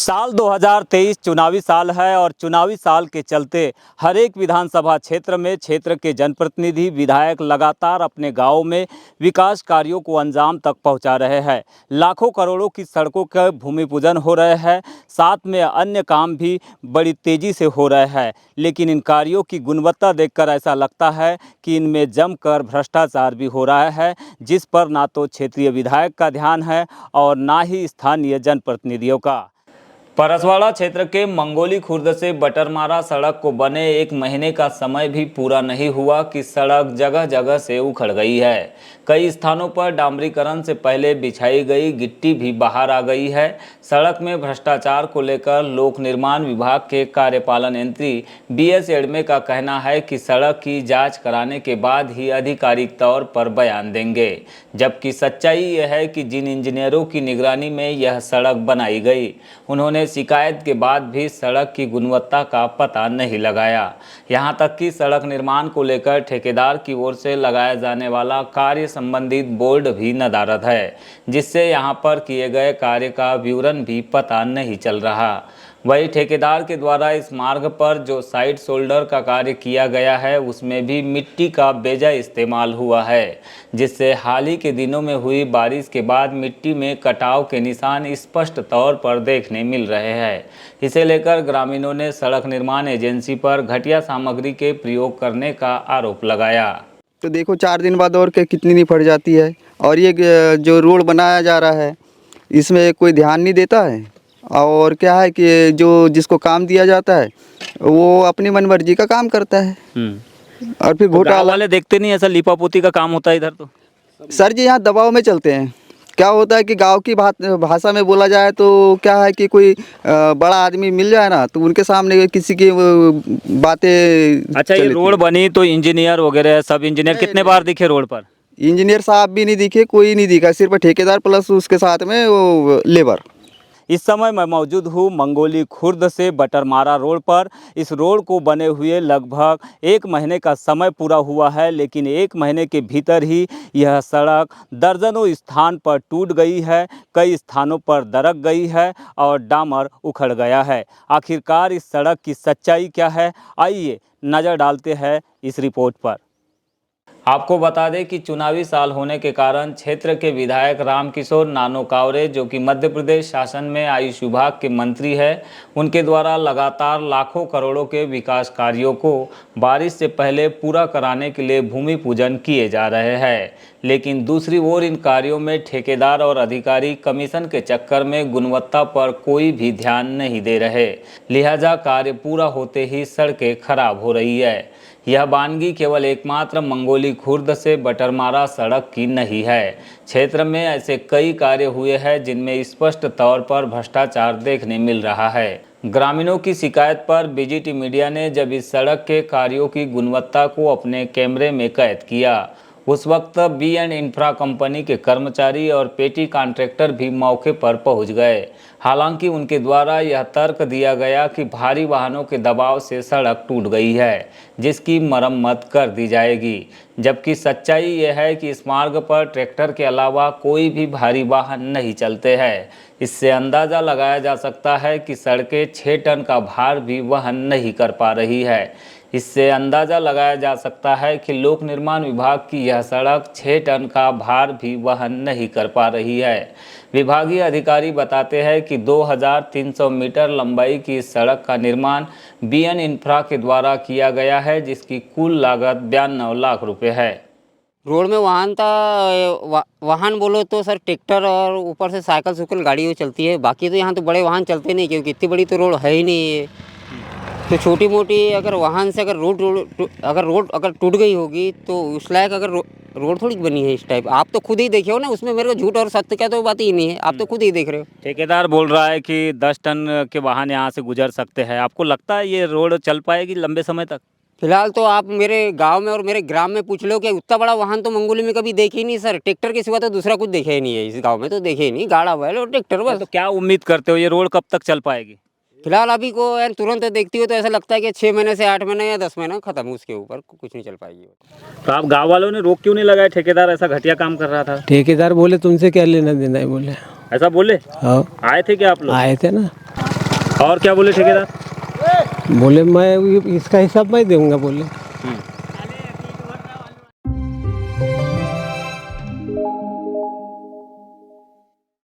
साल 2023 चुनावी साल है और चुनावी साल के चलते हर एक विधानसभा क्षेत्र में क्षेत्र के जनप्रतिनिधि विधायक लगातार अपने गांवों में विकास कार्यों को अंजाम तक पहुंचा रहे हैं। लाखों करोड़ों की सड़कों का भूमि पूजन हो रहे हैं, साथ में अन्य काम भी बड़ी तेज़ी से हो रहे हैं। लेकिन इन कार्यों की गुणवत्ता देखकर ऐसा लगता है कि इनमें जमकर भ्रष्टाचार भी हो रहा है, जिस पर ना तो क्षेत्रीय विधायक का ध्यान है और ना ही स्थानीय जनप्रतिनिधियों का। परसवाड़ा क्षेत्र के मंगोली खुर्द से बटरमारा सड़क को बने 1 महीने का समय भी पूरा नहीं हुआ कि सड़क जगह जगह से उखड़ गई है। कई स्थानों पर डामरीकरण से पहले बिछाई गई गिट्टी भी बाहर आ गई है। सड़क में भ्रष्टाचार को लेकर लोक निर्माण विभाग के कार्यपालन यंत्री BS एडमे का कहना है कि सड़क की जांच कराने के बाद ही आधिकारिक तौर पर बयान देंगे, जबकि सच्चाई यह है कि जिन इंजीनियरों की निगरानी में यह सड़क बनाई गई, उन्होंने शिकायत के बाद भी सड़क की गुणवत्ता का पता नहीं लगाया। यहां तक कि सड़क निर्माण को लेकर ठेकेदार की ओर से लगाया जाने वाला कार्य संबंधित बोर्ड भी नदारद है, जिससे यहां पर किए गए कार्य का विवरण भी पता नहीं चल रहा। वही ठेकेदार के द्वारा इस मार्ग पर जो साइड शोल्डर का कार्य किया गया है, उसमें भी मिट्टी का बेजा इस्तेमाल हुआ है, जिससे हाल ही के दिनों में हुई बारिश के बाद मिट्टी में कटाव के निशान स्पष्ट तौर पर देखने मिल रहे हैं। इसे लेकर ग्रामीणों ने सड़क निर्माण एजेंसी पर घटिया सामग्री के प्रयोग करने का आरोप लगाया। तो देखो 4 दिन बाद और के कितनी नहीं फट जाती है। और ये जो रोड बनाया जा रहा है, इसमें कोई ध्यान नहीं देता है। और क्या है कि जो जिसको काम दिया जाता है वो अपनी मनमर्जी का काम करता है और फिर घोटाला वाले देखते नहीं, ऐसा लिपापोती का काम होता है इधर। तो सर जी यहाँ दबाव में चलते हैं। क्या होता है कि गांव की भाषा में बोला जाए तो क्या है कि कोई बड़ा आदमी मिल जाए ना, तो उनके सामने किसी की बातें। अच्छा, ये रोड बनी तो इंजीनियर वगैरह सब इंजीनियर कितने बार दिखे रोड पर? इंजीनियर साहब भी नहीं दिखे, कोई नहीं दिखा, सिर्फ ठेकेदार प्लस उसके साथ में वो लेबर। इस समय मैं मौजूद हूँ मंगोली खुर्द से बटरमारा रोड पर। इस रोड को बने हुए लगभग 1 महीने का समय पूरा हुआ है, लेकिन 1 महीने के भीतर ही यह सड़क दर्जनों स्थान पर टूट गई है, कई स्थानों पर दरक गई है और डामर उखड़ गया है। आखिरकार इस सड़क की सच्चाई क्या है, आइए नज़र डालते हैं इस रिपोर्ट पर। आपको बता दें कि चुनावी साल होने के कारण क्षेत्र के विधायक रामकिशोर नानोकावरे, जो कि मध्य प्रदेश शासन में आयुष विभाग के मंत्री हैं, उनके द्वारा लगातार लाखों करोड़ों के विकास कार्यों को बारिश से पहले पूरा कराने के लिए भूमि पूजन किए जा रहे हैं। लेकिन दूसरी ओर इन कार्यों में ठेकेदार और अधिकारी कमीशन के चक्कर में गुणवत्ता पर कोई भी ध्यान नहीं दे रहे, लिहाजा कार्य पूरा होते ही सड़कें खराब हो रही है। यह वानगी केवल एकमात्र मंगोली खुर्द से बटरमारा सड़क की नहीं है। क्षेत्र में ऐसे कई कार्य हुए हैं जिनमें स्पष्ट तौर पर भ्रष्टाचार देखने मिल रहा है। ग्रामीणों की शिकायत पर BGT मीडिया ने जब इस सड़क के कार्यों की गुणवत्ता को अपने कैमरे में कैद किया, उस वक्त B&N इंफ्रा कंपनी के कर्मचारी और पेटी कॉन्ट्रैक्टर भी मौके पर पहुंच गए। हालांकि उनके द्वारा यह तर्क दिया गया कि भारी वाहनों के दबाव से सड़क टूट गई है, जिसकी मरम्मत कर दी जाएगी, जबकि सच्चाई यह है कि इस मार्ग पर ट्रैक्टर के अलावा कोई भी भारी वाहन नहीं चलते हैं। इससे अंदाज़ा लगाया जा सकता है कि सड़कें 6 टन का भार भी वहन नहीं कर पा रही है। इससे अंदाज़ा लगाया जा सकता है कि लोक निर्माण विभाग की यह सड़क 6 टन का भार भी वहन नहीं कर पा रही है। विभागीय अधिकारी बताते हैं कि 2300 मीटर लंबाई की इस सड़क का निर्माण B&N इंफ्रा के द्वारा किया गया है, जिसकी कुल लागत 92 लाख रुपए है। रोड में वाहन बोलो तो सर ट्रैक्टर और ऊपर से साइकिल सुकल गाड़ी चलती है। बाकी तो यहाँ तो बड़े वाहन चलते नहीं, क्योंकि इतनी बड़ी तो रोड है ही नहीं है। तो छोटी मोटी अगर वाहन से अगर रोड अगर टूट गई होगी तो उस लायक अगर रोड थोड़ी बनी है इस टाइप। आप तो खुद ही देखे हो ना, उसमें मेरे को झूठ और सत्य का तो बात ही नहीं है, आप तो खुद ही देख रहे हो। ठेकेदार बोल रहा है कि 10 टन के वाहन यहाँ से गुजर सकते हैं। आपको लगता है ये रोड चल पाएगी लंबे समय तक? फिलहाल तो आप मेरे गांव में और मेरे ग्राम में पूछ लो कि उतना बड़ा वाहन तो मंगोली में कभी देखे ही नहीं सर। ट्रैक्टर के सिवा तो दूसरा कुछ देखे ही नहीं है इस गांव में, तो देखे ही नहीं, गाड़ा बैल और ट्रैक्टर बस। तो क्या उम्मीद करते हो, ये रोड कब तक चल पाएगी? फिलहाल अभी को यार तुरंत देखती हो तो ऐसा लगता है कि 6 महीने से 8 महीने या 10 महीने खत्म, उसके ऊपर कुछ नहीं चल पाएगी। तो आप गाँव वालों ने रोक क्यों नहीं लगाया? ठेकेदार ऐसा घटिया काम कर रहा था। ठेकेदार बोले तुमसे क्या लेना देना है, बोले ऐसा बोले? हाँ, आए थे क्या आप लोग? आए थे ना। और क्या बोले ठेकेदार? बोले मैं इसका हिसाब मैं दूंगा बोले।